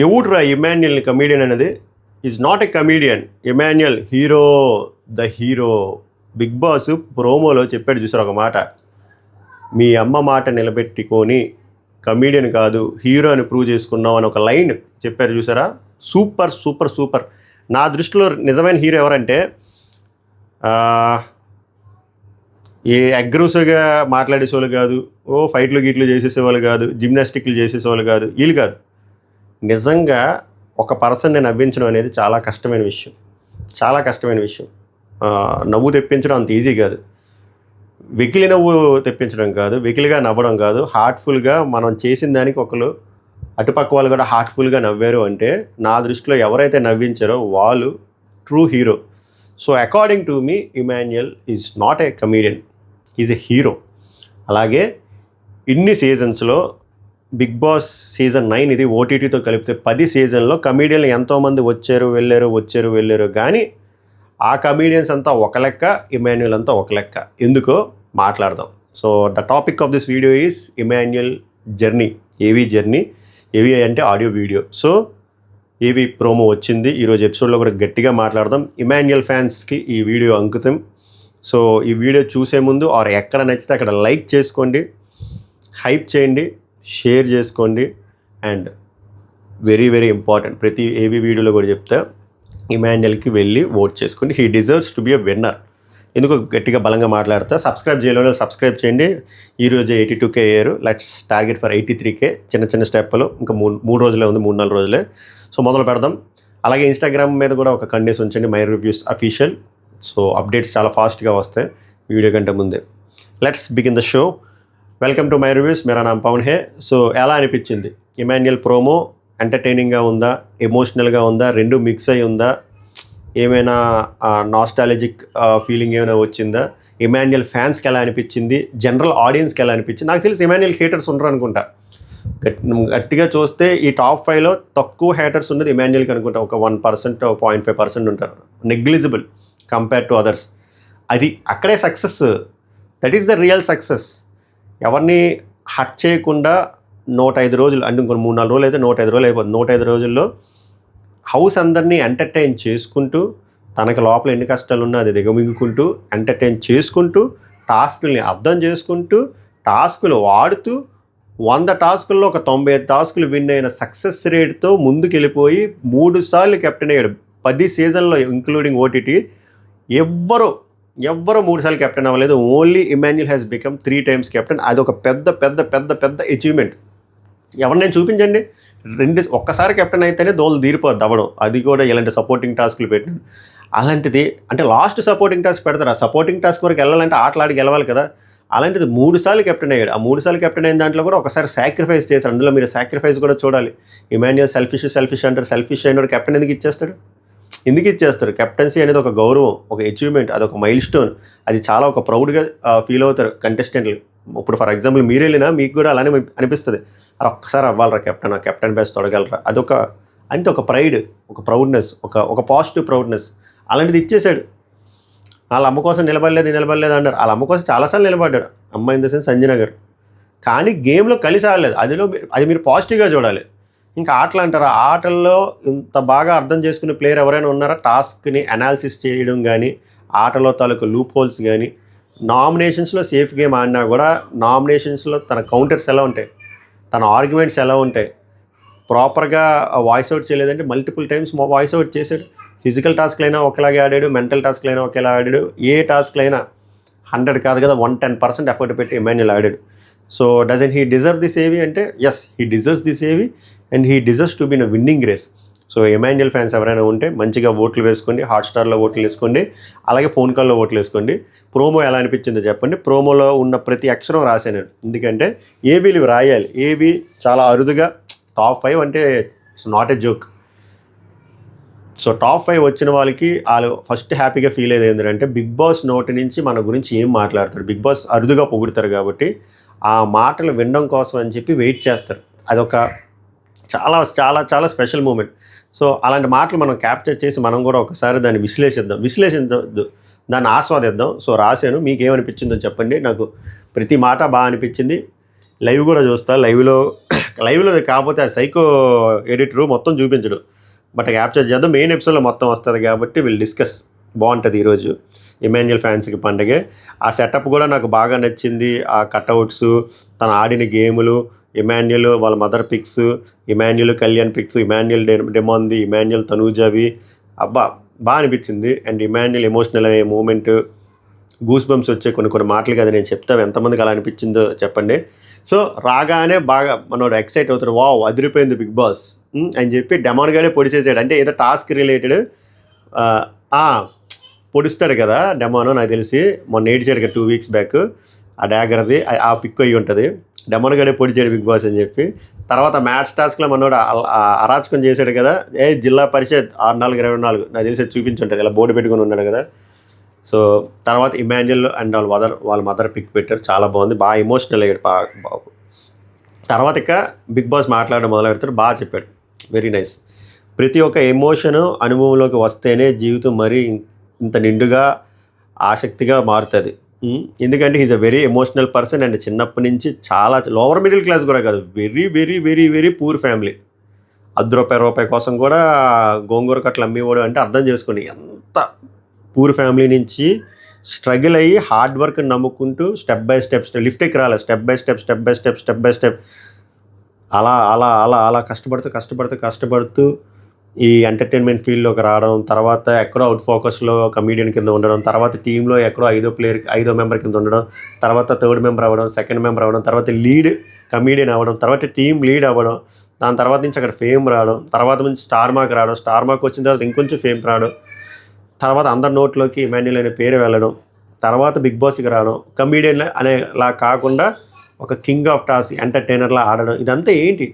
ఎవడురా Emmanuel comedian అనేది? Is not a comedian. Emmanuel hero, the hero. Bigg Boss ప్రోమోలో చెప్పాడు చూసారు ఒక మాట, మీ అమ్మ మాట నిలబెట్టుకొని కమీడియన్ కాదు హీరో అని ప్రూవ్ చేసుకున్నాం అని ఒక లైన్ చెప్పారు చూసారా. Super super super. నా దృష్టిలో నిజమైన హీరో ఎవరంటే ఏ అగ్రెసివ్గా మాట్లాడేసేవాళ్ళు కాదు, ఓ ఫైట్లు గీట్లు చేసేసేవాళ్ళు కాదు, జిమ్నాస్టిక్లు చేసేసేవాళ్ళు కాదు, వీళ్ళు కాదు. నిజంగా ఒక పర్సన్ని నవ్వించడం అనేది చాలా కష్టమైన విషయం, చాలా కష్టమైన విషయం. నవ్వు తెప్పించడం అంత ఈజీ కాదు. వెకిలి నవ్వు తెప్పించడం కాదు, వెకిలిగా నవ్వడం కాదు, హార్ట్ఫుల్గా మనం చేసిన దానికి ఒకరు అటుపక్క వాళ్ళు కూడా హార్ట్ఫుల్గా నవ్వారు అంటే నా దృష్టిలో ఎవరైతే నవ్వించారో వాళ్ళు true hero. So according to me Emmanuel is not a comedian, is a hero. అలాగే ఇన్ని సీజన్స్లో బిగ్ బాస్ సీజన్ 9 ఇది ఓటీటీతో కలిపితే 10 సీజన్లో కమీడియన్లు ఎంతోమంది వచ్చారు వెళ్ళారు కానీ ఆ కమీడియన్స్ అంతా ఒక లెక్క, ఇమాన్యుయల్ అంతా ఒక లెక్క. ఎందుకో మాట్లాడదాం. So the topic of this video is Emmanuel journey, ఏవీ జర్నీ. ఏవీ అంటే ఆడియో వీడియో. సో ఏవీ ప్రోమో వచ్చింది ఈరోజు ఎపిసోడ్లో కూడా గట్టిగా మాట్లాడదాం. ఇమాన్యుయల్ ఫ్యాన్స్కి ఈ వీడియో అంకితం. సో ఈ వీడియో చూసే ముందు ఆర్ ఎక్కడ నచ్చితే అక్కడ లైక్ చేసుకోండి, హైప్ చేయండి, షేర్ చేసుకోండి. అండ్ వెరీ వెరీ ఇంపార్టెంట్, ప్రతి ఏవీ వీడియోలో కూడా చెప్తా, ఇమాన్యుయల్కి వెళ్ళి ఓట్ చేసుకోండి. He deserves to B a winner. ఎందుకు గట్టిగా బలంగా మాట్లాడతా. సబ్స్క్రైబ్ చేయలేదో సబ్స్క్రైబ్ చేయండి. ఈరోజు 82K అయ్యారు. Let's target for 83K. చిన్న చిన్న స్టెప్పులు, ఇంకా మూడు రోజులే ఉంది, 3-4 రోజులే. సో మొదలు పెడదాం. అలాగే ఇన్స్టాగ్రామ్ మీద కూడా ఒక కండీస్ ఉంచండి, my reviews official. So updates చాలా ఫాస్ట్గా వస్తాయి వీడియో కంటే ముందే. Let's begin the show. Welcome to my reviews. Mera NAM Pawan hey. So ఎలా అనిపించింది ఇమాన్యుయల్ ప్రోమో? ఎంటర్టైనింగ్గా ఉందా, ఎమోషనల్గా ఉందా, రెండు మిక్స్ అయి ఉందా, ఏమైనా నాస్టాలజిక్ ఫీలింగ్ ఏమైనా వచ్చిందా? ఇమాన్యుయల్ ఫ్యాన్స్కి ఎలా అనిపించింది, జనరల్ ఆడియన్స్కి ఎలా అనిపించింది? నాకు తెలిసి ఇమాన్యుయల్ హేటర్స్ ఉండరు అనుకుంటా. గట్టిగా చూస్తే ఈ టాప్ 5లో తక్కువ హేటర్స్ ఉన్నది ఇమాన్యుయల్కి అనుకుంటా. ఒక 1%, 0.5% ఉంటారు, నెగ్లిజిబుల్ కంపేర్ టు అదర్స్. అది అక్కడే success. That is the real success. ఎవరిని హట్ చేయకుండా 105 రోజులు అంటే ఇంకొక 3-4 రోజులు అయితే 105 రోజులు అయిపోతుంది. 105 రోజుల్లో హౌస్ అందరినీ ఎంటర్టైన్ చేసుకుంటూ, తనకు లోపల ఎన్ని కష్టాలు ఉన్నా అది దిగమింగుకుంటూ, ఎంటర్టైన్ చేసుకుంటూ, టాస్కుల్ని అర్థం చేసుకుంటూ, టాస్కులు వాడుతూ 100 టాస్కుల్లో ఒక 95 టాస్కులు విన్ అయిన సక్సెస్ రేట్తో ముందుకు వెళ్ళిపోయి 3 సార్లు కెప్టెన్ అయ్యాడు 10 సీజన్లో ఇంక్లూడింగ్ ఓటీటీ. ఎవ్వరూ 3 సార్లు కెప్టెన్ అవ్వలేదు. Only Emmanuel has become 3 times captain. అది ఒక పెద్ద పెద్ద పెద్ద పెద్ద అచీవ్మెంట్. ఎవరినైనా చూపించండి, ఒక్కసారి కెప్టెన్ అయితేనే దోలు తీరిపోద్ది అవ్వడం. అది కూడా ఇలాంటి సపోర్టింగ్ టాస్క్లు పెట్టినాడు. అలాంటిది అంటే లాస్ట్ సపోర్టింగ్ టాస్క్ పెడతారు. ఆ సపోర్టింగ్ టాస్క్ వరకు వెళ్ళాలంటే ఆటలాడి గెలవాలి కదా. అలాంటిది 3 సార్లు కెప్టెన్ అయ్యాడు. ఆ 3 సార్లు కెప్టెన్ అయిన దాంట్లో కూడా ఒకసారి సాక్రిఫైస్ చేశారు. అందులో మీరు సాక్రిఫైస్ కూడా చూడాలి. ఇమాన్యుయల్ సెల్ఫిష్ అంటారు. సెల్ఫిష్ అయినాడు కెప్టెన్ ఎందుకు ఇచ్చేస్తారు? కెప్టెన్సీ అనేది ఒక గౌరవం, ఒక అచీవ్మెంట్, అది ఒక మైల్ స్టోన్. అది చాలా ఒక ప్రౌడ్గా ఫీల్ అవుతారు కంటెస్టెంట్లు. ఇప్పుడు ఫర్ ఎగ్జాంపుల్ మీరు వెళ్ళినా మీకు కూడా అలానే అనిపిస్తుంది, అరే ఒక్కసారి అవ్వాలరా కెప్టెన్, ఆ కెప్టెన్ బెస్ట్ తొడగలరా. అంటే ఒక ప్రైడ్, ఒక ప్రౌడ్నెస్, ఒక పాజిటివ్ ప్రౌడ్నెస్. అలాంటిది ఇచ్చేసాడు. వాళ్ళ అమ్మ కోసం నిలబడలేదు అన్నారు. వాళ్ళ అమ్మ కోసం చాలాసార్లు నిలబడ్డాడు, అమ్మ ఇన్ ద సెన్స్ సంజన గారు. కానీ గేమ్లో కలిసి ఆడలేదు. అది మీరు పాజిటివ్గా చూడాలి. ఇంకా ఆటలు అంటారా, ఆటల్లో ఇంత బాగా అర్థం చేసుకునే ప్లేయర్ ఎవరైనా ఉన్నారా? టాస్క్ని అనాలిసిస్ చేయడం కానీ, ఆటలో తాలూకు లూప్ హోల్స్ కానీ. నామినేషన్స్లో సేఫ్ గేమ్ ఆడినా కూడా నామినేషన్స్లో తన కౌంటర్స్ ఎలా ఉంటాయి, తన ఆర్గ్యుమెంట్స్ ఎలా ఉంటాయి, ప్రాపర్గా వాయిస్ అవుట్ చేయలేదంటే మల్టిపుల్ టైమ్స్ వాయిస్ అవుట్ చేశాడు. ఫిజికల్ టాస్క్లైనా ఒకేలాగే ఆడాడు, మెంటల్ టాస్క్లైనా ఒకేలా ఆడాడు. ఏ టాస్క్లైనా 100 కాదు కదా 110% ఎఫర్ట్ పెట్టి ఇమాన్యుయల్ ఆడాడు. So doesn't he deserve this AV అంటే yes, he deserves this AV and he deserves to be in a winning race. So Emmanuel fans ఎవరైనా ఉంటే మంచిగా ఓట్లు వేసుకోండి, హాట్స్టార్లో ఓట్లు వేసుకోండి, అలాగే ఫోన్ కాల్లో ఓట్లు వేసుకోండి. ప్రోమో ఎలా అనిపించిందో చెప్పండి. ప్రోమోలో ఉన్న ప్రతి అక్షరం రాశాను, ఎందుకంటే ఏవీలు రాయాలి. ఏవీ చాలా అరుదుగా టాప్ 5 అంటే it's not a joke. So top 5 వచ్చిన వాళ్ళకి వాళ్ళు ఫస్ట్ హ్యాపీగా ఫీల్ అయ్యేది ఏంటంటే బిగ్ బాస్ నోటి నుంచి మన గురించి ఏం మాట్లాడతారు. బిగ్ బాస్ అరుదుగా పొగుడతారు కాబట్టి ఆ మాటలు వినడం కోసం అని చెప్పి వెయిట్ చేస్తారు. అదొక చాలా చాలా చాలా స్పెషల్ మూమెంట్. సో అలాంటి మాటలు మనం క్యాప్చర్ చేసి మనం కూడా ఒకసారి దాన్ని విశ్లేషించద్దు, దాన్ని ఆస్వాదిద్దాం. సో రాశాను, మీకు ఏమనిపించిందో చెప్పండి. నాకు ప్రతి మాట బాగా అనిపించింది. లైవ్ కూడా చూస్తా, లైవ్లో లైవ్లో కాకపోతే ఆ సైకో ఎడిటరు మొత్తం చూపించడు, బట్ క్యాప్చర్ చేద్దాం. మెయిన్ ఎపిసోడ్లో మొత్తం వస్తుంది కాబట్టి వీళ్ళు డిస్కస్. బాగుంటుంది ఈరోజు ఇమాన్యుయల్ ఫ్యాన్స్కి పండగే. ఆ సెటప్ కూడా నాకు బాగా నచ్చింది. ఆ కట్అవుట్స్, తను ఆడిన గేములు, ఇమాన్యుయల్ వాళ్ళ mother pics, Emmanuel Kalyan pics, Emmanuel డెమాన్ది, ఇమాన్యుయల్ తనూజావి, అబ్బా బాగా అనిపించింది. అండ్ ఇమాన్యుయల్ ఎమోషనల్ అయ్యే మూమెంట్, గూస్ బంప్స్ వచ్చే కొన్ని మాటలు కదా నేను చెప్తాను, ఎంతమందికి అలా అనిపించిందో చెప్పండి. సో రాగానే బాగా మనోడు ఎక్సైట్ అవుతాడు, వావ్ అదిరిపోయింది బిగ్ బాస్ అని చెప్పి డెమాన్ గానే పొడిచేసాడు. అంటే ఏదో టాస్క్ రిలేటెడ్ పొడుస్తాడు కదా డెమాను, నాకు తెలిసి మొన్న ఏడిచాడు కదా 2 weeks బ్యాక్, ఆ డ్యాగర్ది ఆ పిక్ అయ్యి ఉంటుంది. డెమాన్ గానే పొడిచాడు బిగ్ బాస్ అని చెప్పి. తర్వాత మ్యాచ్ టాస్క్లో మనోడు అరాచకం చేశాడు కదా, జిల్లా పరిషత్ 6424 నాకు తెలిసి చూపించుంటాడు, ఇలా బోర్డు పెట్టుకుని ఉన్నాడు కదా. సో తర్వాత ఇమాన్యుయల్ అండ్ వాళ్ళ మదర్ పిక్ పెట్టారు, చాలా బాగుంది, బాగా ఎమోషనల్ అయ్యాడు బాబు. తర్వాత ఇక బిగ్ బాస్ మాట్లాడడం మొదలు పెడతాడు, బాగా చెప్పాడు, వెరీ నైస్. ప్రతి ఒక్క ఎమోషను అనుభవంలోకి వస్తేనే జీవితం మరీ ఇంత నిండుగా ఆసక్తిగా మారుతుంది. ఎందుకంటే he's a very emotional person. And చిన్నప్పటి నుంచి చాలా లోవర్ మిడిల్ క్లాస్ కూడా కాదు, very very very very poor family. రూపాయి కోసం కూడా గోంగూర కట్టలు అమ్మేవాడు అంటే అర్థం చేసుకోండి, ఎంత పూర్ ఫ్యామిలీ నుంచి స్ట్రగుల్ అయ్యి హార్డ్ వర్క్ నమ్ముకుంటూ స్టెప్ బై స్టెప్ లిఫ్ట్ ఎక్కి రాలేదు, స్టెప్ బై స్టెప్ అలా అలా అలా అలా కష్టపడుతూ ఈ ఎంటర్టైన్మెంట్ ఫీల్డ్లోకి రావడం. తర్వాత ఎక్కడో అవుట్ ఫోకస్లో కమీడియన్ కింద ఉండడం, తర్వాత టీంలో ఎక్కడో 5వ మెంబర్ కింద ఉండడం, తర్వాత 3rd మెంబర్ అవ్వడం, 2nd మెంబర్ అవ్వడం, తర్వాత లీడ్ కమీడియన్ అవ్వడం, తర్వాత టీం లీడ్ అవ్వడం, దాని తర్వాత నుంచి అక్కడ ఫేమ్ రావడం, తర్వాత నుంచి స్టార్ మార్క్ రావడం, స్టార్ మార్క్ వచ్చిన తర్వాత ఇంకొంచెం ఫేమ్ రావడం, తర్వాత అందరి నోట్లోకి ఇమాన్యుయల్ అనే పేరు వెళ్ళడం, తర్వాత బిగ్ బాస్కి రావడం, కమీడియన్ అనేలా కాకుండా ఒక కింగ్ ఆఫ్ టాస్ ఎంటర్టైనర్లా ఆడడం. ఇదంతా ఏంటి?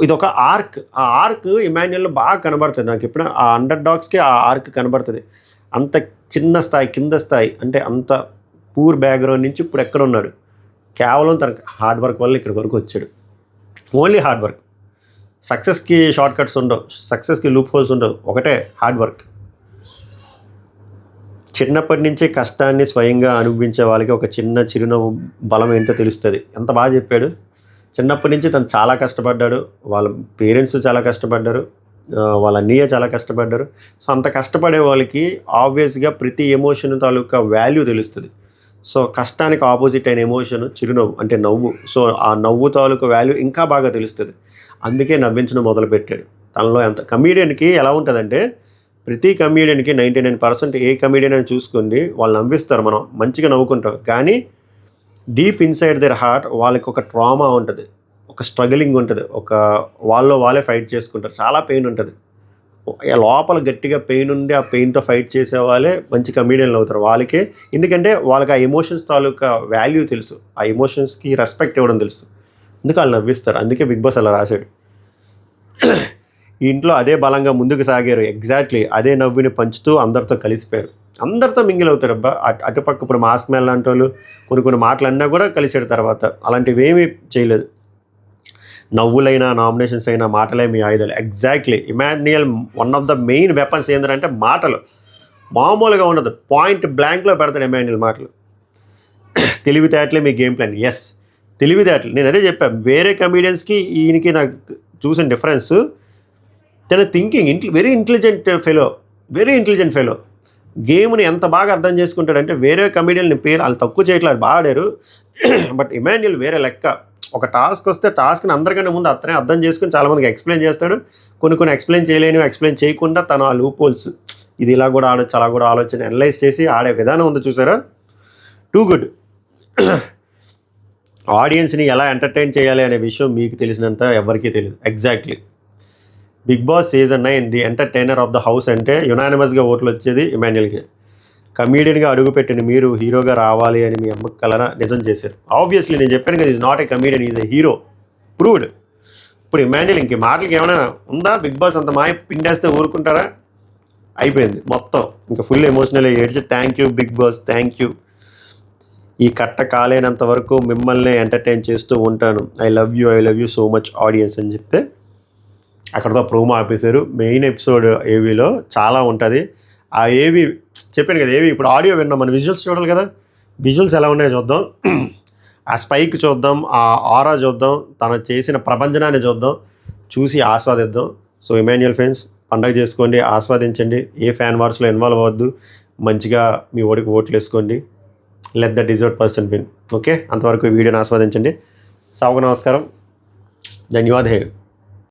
ఇదొక ఆర్క్. ఆ ఆర్క్ ఇమాన్యుయల్లో బాగా కనబడుతుంది. నాకు ఎప్పుడు ఆ అండర్ డాగ్స్కి ఆ ఆర్క్ కనబడుతుంది. అంత చిన్న స్థాయి, కింద స్థాయి, అంటే అంత పూర్ బ్యాక్గ్రౌండ్ నుంచి ఇప్పుడు ఎక్కడ ఉన్నాడు? కేవలం తన హార్డ్ వర్క్ వల్ల ఇక్కడి వరకు వచ్చాడు. Only hard work. సక్సెస్కి షార్ట్ కట్స్ ఉండవు, సక్సెస్కి లూప్ హోల్స్ ఉండవు, ఒకటే హార్డ్ వర్క్. చిన్నప్పటి నుంచే కష్టాన్ని స్వయంగా అనుభవించే వాళ్ళకి ఒక చిన్న చిరునవ్వు బలం ఏంటో తెలుస్తుంది. ఎంత బాగా చెప్పాడు. చిన్నప్పటి నుంచి తను చాలా కష్టపడ్డాడు, వాళ్ళ పేరెంట్స్ చాలా కష్టపడ్డారు, వాళ్ళ అన్నయ్య చాలా కష్టపడ్డారు. సో అంత కష్టపడే వాళ్ళకి ఆబ్వియస్గా ప్రతి ఎమోషన్ తాలూకా వాల్యూ తెలుస్తుంది. సో కష్టానికి ఆపోజిట్ అయిన ఎమోషన్ చిరునవ్వు, అంటే నవ్వు. సో ఆ నవ్వు తాలూకా వాల్యూ ఇంకా బాగా తెలుస్తుంది. అందుకే నవ్వించడం మొదలుపెట్టాడు. తనలో ఎంత కమీడియన్కి ఎలా ఉంటుందంటే, ప్రతి కమీడియన్కి 99% ఏ కమీడియన్ అని చూసుకోండి, వాళ్ళు నవ్విస్తారు, మనం మంచిగా నవ్వుకుంటాం. కానీ డీప్ ఇన్సైడ్ దేర్ హార్ట్ వాళ్ళకి ఒక ట్రామా ఉంటుంది, ఒక స్ట్రగలింగ్ ఉంటుంది, ఒక వాళ్ళే ఫైట్ చేసుకుంటారు, చాలా పెయిన్ ఉంటుంది లోపల. గట్టిగా పెయిన్ ఉండి ఆ పెయిన్తో ఫైట్ చేసే వాళ్ళే మంచి కమీడియన్లు అవుతారు. వాళ్ళకే, ఎందుకంటే వాళ్ళకి ఆ ఎమోషన్స్ తాలూకా వాల్యూ తెలుసు, ఆ ఎమోషన్స్కి రెస్పెక్ట్ ఇవ్వడం తెలుసు, అందుకే వాళ్ళు నవ్విస్తారు. అందుకే బిగ్ బాస్ అలా రాశాడు. ఈ ఇంట్లో అదే బలంగా ముందుకు సాగారు. ఎగ్జాక్ట్లీ అదే నవ్వుని పంచుతూ అందరితో కలిసిపోయారు, అందరితో మింగిల్ అవుతారు. అబ్బా అటుపక్క ఇప్పుడు మాస్క్ మ్యాన్ లాంటి వాళ్ళు కొన్ని మాటలు అన్నా కూడా కలిసాడు. తర్వాత అలాంటివి ఏమీ చేయలేదు. నవ్వులైనా, నామినేషన్స్ అయినా మాటలే మీ ఆయుధాలు. Exactly Emmanuel one of the main weapons ఏంటంటే మాటలు. మామూలుగా ఉండదు, పాయింట్ బ్లాంక్లో పెడతాడు ఇమాన్యుయల్ మాటలు. తెలివితేటలే మీ గేమ్ ప్లాన్. ఎస్, తెలివితేటలు. నేను అదే చెప్పాను, వేరే కమీడియన్స్కి ఈయనకి నాకు చూసిన డిఫరెన్స్, తన థింకింగ్ వెరీ ఇంటెలిజెంట్ ఫెలో. గేమ్ని ఎంత బాగా అర్థం చేసుకుంటాడంటే, వేరే కమీడియన్ని పేరు వాళ్ళు తక్కువ చేయట్లేదు, బాగా ఆడారు. బట్ ఇమాన్యుయల్ వేరే లెక్క. ఒక టాస్క్ వస్తే టాస్క్ని అందరికంటే ముందు అతనే అర్థం చేసుకుని చాలామందికి ఎక్స్ప్లెయిన్ చేస్తాడు. కొన్ని ఎక్స్ప్లెయిన్ చేయకుండా తను ఆ లూప్ హోల్స్, ఇది ఇలా కూడా ఆడొచ్చు, అలా కూడా ఆలోచన అనలైజ్ చేసి ఆడే విధానం ఉంది చూసారా, టూ గుడ్. ఆడియన్స్ని ఎలా ఎంటర్టైన్ చేయాలి అనే విషయం మీకు తెలిసినంత ఎవరికీ తెలియదు. Exactly Bigg Boss season 9 the entertainer of the house అంటే యునానిమస్గా ఓట్లు వచ్చేది ఇమాన్యుయల్కి. కమీడియన్గా అడుగుపెట్టిన మీరు హీరోగా రావాలి అని మీ అమ్మకి కలరా నిజం చేశారు. ఆబ్వియస్లీ నేను చెప్పాను కదా, is not a comedian, is a hero, proved. ఇప్పుడు ఇమాన్యుయల్ ఇంక మాటలకి ఏమైనా ఉందా? బిగ్ బాస్ అంత మాయ పిండేస్తే ఊరుకుంటారా? అయిపోయింది మొత్తం. ఇంకా ఫుల్ ఎమోషనల్ ఏడ్చి thank you Bigg Boss, thank you, ఈ కట్ట కాలేనంత వరకు మిమ్మల్ని ఎంటర్టైన్ చేస్తూ ఉంటాను, I love you so much audience అని చెప్తే అక్కడతో ప్రోమో ఆపేశారు. మెయిన్ ఎపిసోడ్ ఏవీలో చాలా ఉంటుంది. ఆ ఏవి చెప్పాను కదా, ఏవి ఇప్పుడు ఆడియో విన్నాం, మన విజువల్స్ చూడాలి కదా, విజువల్స్ ఎలా ఉన్నాయో చూద్దాం. ఆ స్పైక్ చూద్దాం, ఆ ఆరా చూద్దాం, తను చేసిన ప్రభంజనాన్ని చూద్దాం, చూసి ఆస్వాదిద్దాం. సో ఇమాన్యుయల్ ఫ్యాన్స్ పండగ చేసుకోండి, ఆస్వాదించండి, ఏ ఫ్యాన్ వార్స్లో ఇన్వాల్వ్ అవ్వద్దు, మంచిగా మీ ఓడికి ఓట్లు వేసుకోండి. Let the deserve person win. Okay, అంతవరకు ఈ వీడియోని ఆస్వాదించండి. సావుకు నమస్కారం, ధన్యవాదాలు.